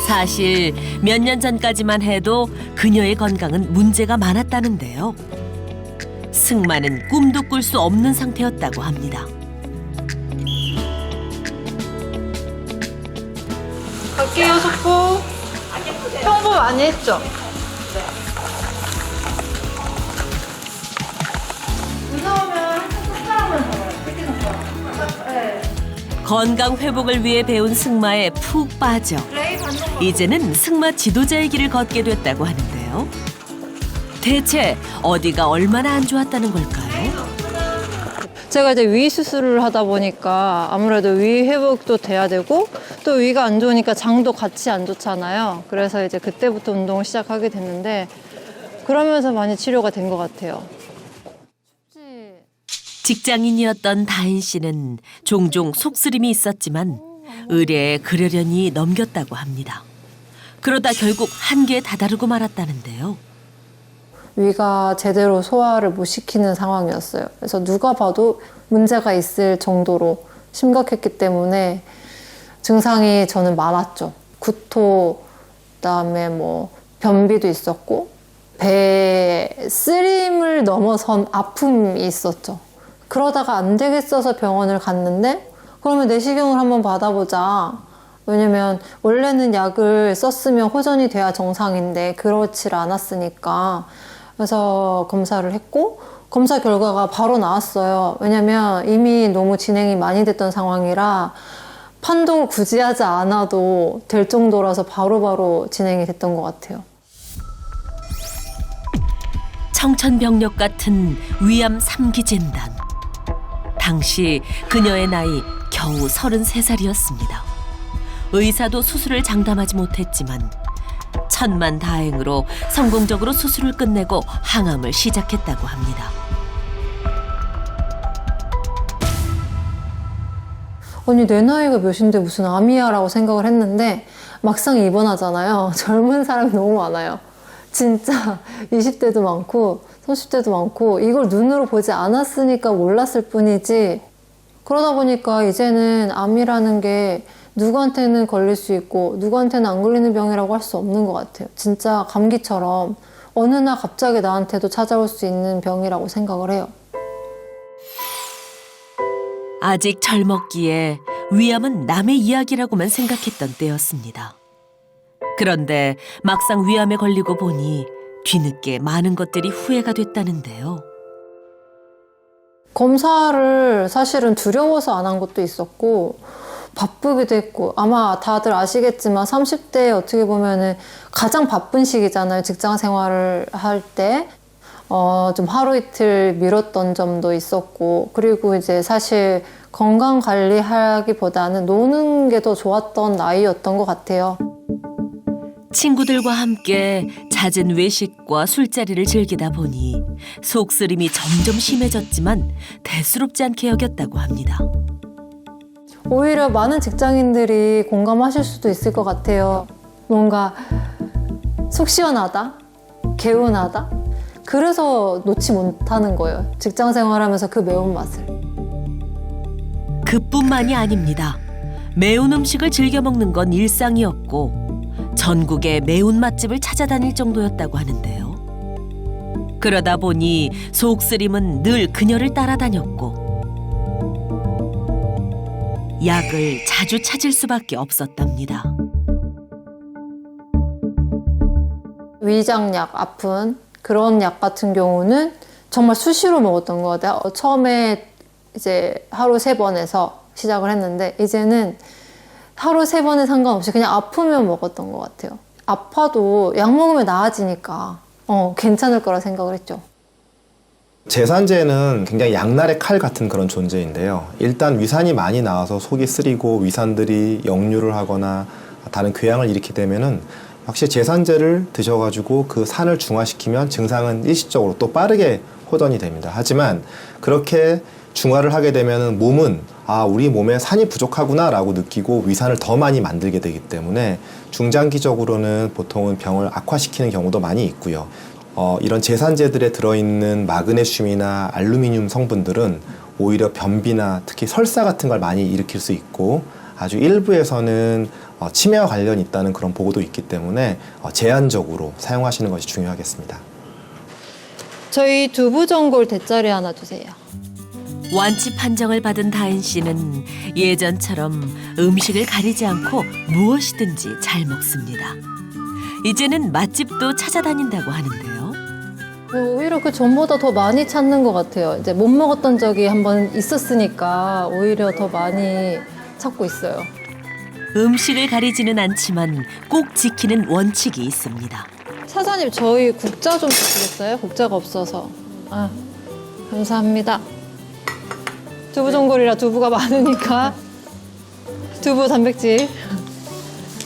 사실 몇 년 전까지만 해도 그녀의 건강은 문제가 많았다는데요. 승마는 꿈도 꿀 수 없는 상태였다고 합니다. 갈게요, 속보. 평보 많이 했죠? 무서우면 손가락만 잡아요. 새끼 손가락. 네. 건강 회복을 위해 배운 승마에 푹 빠져 이제는 승마 지도자의 길을 걷게 됐다고 하는데요. 대체 어디가 얼마나 안 좋았다는 걸까요? 제가 이제 위 수술을 하다 보니까 아무래도 위 회복도 돼야 되고 또 위가 안 좋으니까 장도 같이 안 좋잖아요. 그래서 이제 그때부터 운동을 시작하게 됐는데 그러면서 많이 치료가 된 것 같아요. 직장인이었던 다인 씨는 종종 속쓰림이 있었지만 의뢰에 그러려니 넘겼다고 합니다. 그러다 결국 한계에 다다르고 말았다는데요. 위가 제대로 소화를 못 시키는 상황이었어요. 그래서 누가 봐도 문제가 있을 정도로 심각했기 때문에 증상이 저는 많았죠. 구토, 그다음에 뭐 변비도 있었고 배에 쓰림을 넘어선 아픔이 있었죠. 그러다가 안 되겠어서 병원을 갔는데 그러면 내시경을 한번 받아보자. 왜냐면 원래는 약을 썼으면 호전이 돼야 정상인데 그렇지 않았으니까. 그래서 검사를 했고 검사 결과가 바로 나왔어요. 왜냐면 이미 너무 진행이 많이 됐던 상황이라 판독을 굳이 하지 않아도 될 정도라서 바로바로 진행이 됐던 것 같아요. 청천벽력 같은 위암 3기 진단. 당시 그녀의 나이 겨우 33살이었습니다. 의사도 수술을 장담하지 못했지만 천만다행으로 성공적으로 수술을 끝내고 항암을 시작했다고 합니다. 아니 내 나이가 몇인데 무슨 암이야 라고 생각을 했는데 막상 입원하잖아요. 젊은 사람이 너무 많아요. 진짜 20대도 많고 30대도 많고 이걸 눈으로 보지 않았으니까 몰랐을 뿐이지 그러다 보니까 이제는 암이라는 게 누구한테는 걸릴 수 있고 누구한테는 안 걸리는 병이라고 할 수 없는 것 같아요. 진짜 감기처럼 어느 날 갑자기 나한테도 찾아올 수 있는 병이라고 생각을 해요. 아직 젊었기에 위암은 남의 이야기라고만 생각했던 때였습니다. 그런데 막상 위암에 걸리고 보니 뒤늦게 많은 것들이 후회가 됐다는데요. 검사를 사실은 두려워서 안 한 것도 있었고 바쁘기도 했고 아마 다들 아시겠지만 30대에 어떻게 보면은 가장 바쁜 시기잖아요. 직장 생활을 할 때. 좀 하루 이틀 미뤘던 점도 있었고 그리고 이제 사실 건강 관리하기보다는 노는 게 더 좋았던 나이였던 것 같아요. 친구들과 함께 잦은 외식과 술자리를 즐기다 보니 속쓰림이 점점 심해졌지만 대수롭지 않게 여겼다고 합니다. 오히려 많은 직장인들이 공감하실 수도 있을 것 같아요. 뭔가 속 시원하다, 개운하다. 그래서 놓지 못하는 거예요. 직장 생활하면서 그 매운맛을. 그뿐만이 아닙니다. 매운 음식을 즐겨 먹는 건 일상이었고 전국의 매운 맛집을 찾아다닐 정도였다고 하는데요. 그러다 보니 속쓰림은 늘 그녀를 따라다녔고 약을 자주 찾을 수밖에 없었답니다. 위장약, 아픈 그런 약 같은 경우는 정말 수시로 먹었던 것 같아요. 처음에 이제 하루 3번에서 시작을 했는데 이제는 하루 3번에 상관없이 그냥 아프면 먹었던 것 같아요. 아파도 약 먹으면 나아지니까 괜찮을 거라 생각을 했죠. 제산제는 굉장히 양날의 칼 같은 그런 존재인데요. 일단 위산이 많이 나와서 속이 쓰리고 위산들이 역류를 하거나 다른 궤양을 일으키게 되면은 확실히 제산제를 드셔가지고 그 산을 중화시키면 증상은 일시적으로 또 빠르게 호전이 됩니다. 하지만 그렇게 중화를 하게 되면은 몸은 우리 몸에 산이 부족하구나 라고 느끼고 위산을 더 많이 만들게 되기 때문에 중장기적으로는 보통은 병을 악화시키는 경우도 많이 있고요. 이런 제산제들에 들어있는 마그네슘이나 알루미늄 성분들은 오히려 변비나 특히 설사 같은 걸 많이 일으킬 수 있고 아주 일부에서는 치매와 관련이 있다는 그런 보고도 있기 때문에 제한적으로 사용하시는 것이 중요하겠습니다. 저희 두부 전골 대짜리 하나 주세요. 완치 판정을 받은 다은 씨는 예전처럼 음식을 가리지 않고 무엇이든지 잘 먹습니다. 이제는 맛집도 찾아다닌다고 하는데요. 오히려 그 전보다 더 많이 찾는 것 같아요. 이제 못 먹었던 적이 한번 있었으니까 오히려 더 많이 찾고 있어요. 음식을 가리지는 않지만 꼭 지키는 원칙이 있습니다. 사장님, 저희 국자 좀 주시겠어요? 국자가 없어서. 아, 감사합니다. 두부 전골이라 두부가 많으니까 두부 단백질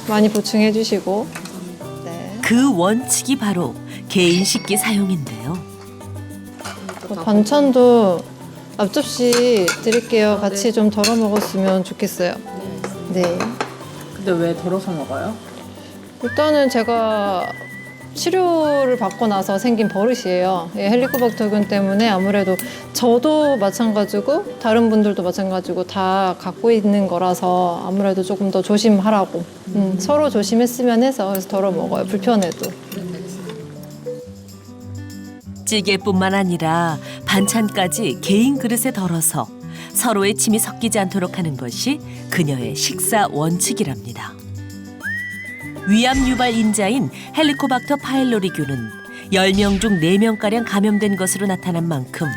많이 보충해 주시고. 네. 그 원칙이 바로 개인 식기 사용인데요. 반찬도 앞접시 드릴게요. 같이 좀 덜어 먹었으면 좋겠어요. 네. 근데 왜 덜어서 먹어요? 일단은 제가 치료를 받고 나서 생긴 버릇이에요. 헬리코박터균 때문에 아무래도 저도 마찬가지고 다른 분들도 마찬가지고 다 갖고 있는 거라서 아무래도 조금 더 조심하라고. 서로 조심했으면 해서 그래서 덜어 먹어요. 불편해도. 찌개뿐만 아니라 반찬까지 개인 그릇에 덜어서 서로의 침이 섞이지 않도록 하는 것이 그녀의 식사 원칙이랍니다. 위암 유발 인자인 헬리코박터 파일로리균은 10명 중 4명가량 감염된 것으로 나타난 만큼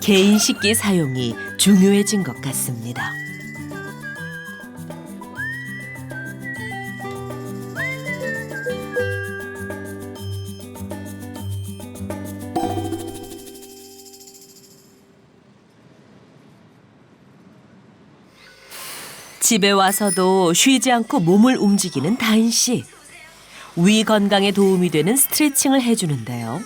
개인 식기 사용이 중요해진 것 같습니다. 집에 와서도 쉬지 않고 몸을 움직이는 다은 씨. 위 건강에 도움이 되는 스트레칭을 해주는데요.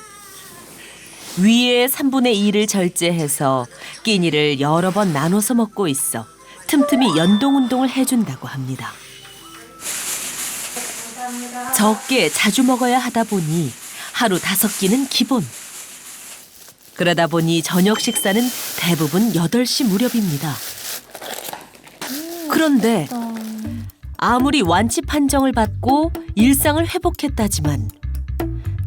위의 3분의 2를 절제해서 끼니를 여러 번 나눠서 먹고 있어 틈틈이 연동 운동을 해준다고 합니다. 적게 자주 먹어야 하다 보니 하루 5끼는 기본. 그러다 보니 저녁 식사는 대부분 8시 무렵입니다. 그런데 아무리 완치 판정을 받고 일상을 회복했다지만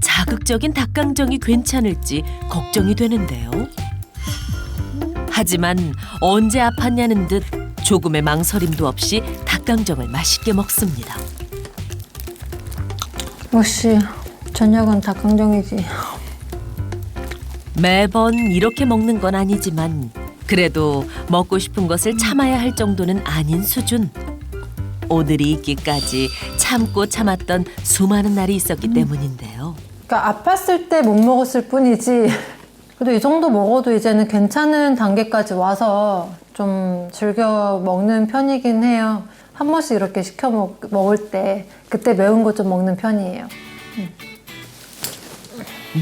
자극적인 닭강정이 괜찮을지 걱정이 되는데요. 하지만 언제 아팠냐는 듯 조금의 망설임도 없이 닭강정을 맛있게 먹습니다. 역시 저녁은 닭강정이지. 매번 이렇게 먹는 건 아니지만 그래도 먹고 싶은 것을 참아야 할 정도는 아닌 수준. 오늘이 있기까지 참고 참았던 수많은 날이 있었기 때문인데요. 그러니까 아팠을 때 못 먹었을 뿐이지 그래도 이 정도 먹어도 이제는 괜찮은 단계까지 와서 좀 즐겨 먹는 편이긴 해요. 한 번씩 이렇게 시켜 먹을 때 그때 매운 거 좀 먹는 편이에요.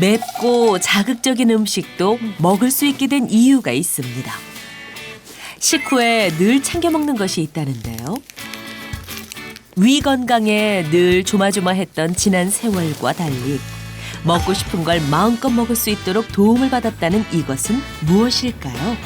맵고 자극적인 음식도 먹을 수 있게 된 이유가 있습니다. 식후에 늘 챙겨 먹는 것이 있다는데요. 위 건강에 늘 조마조마했던 지난 세월과 달리 먹고 싶은 걸 마음껏 먹을 수 있도록 도움을 받았다는 이것은 무엇일까요?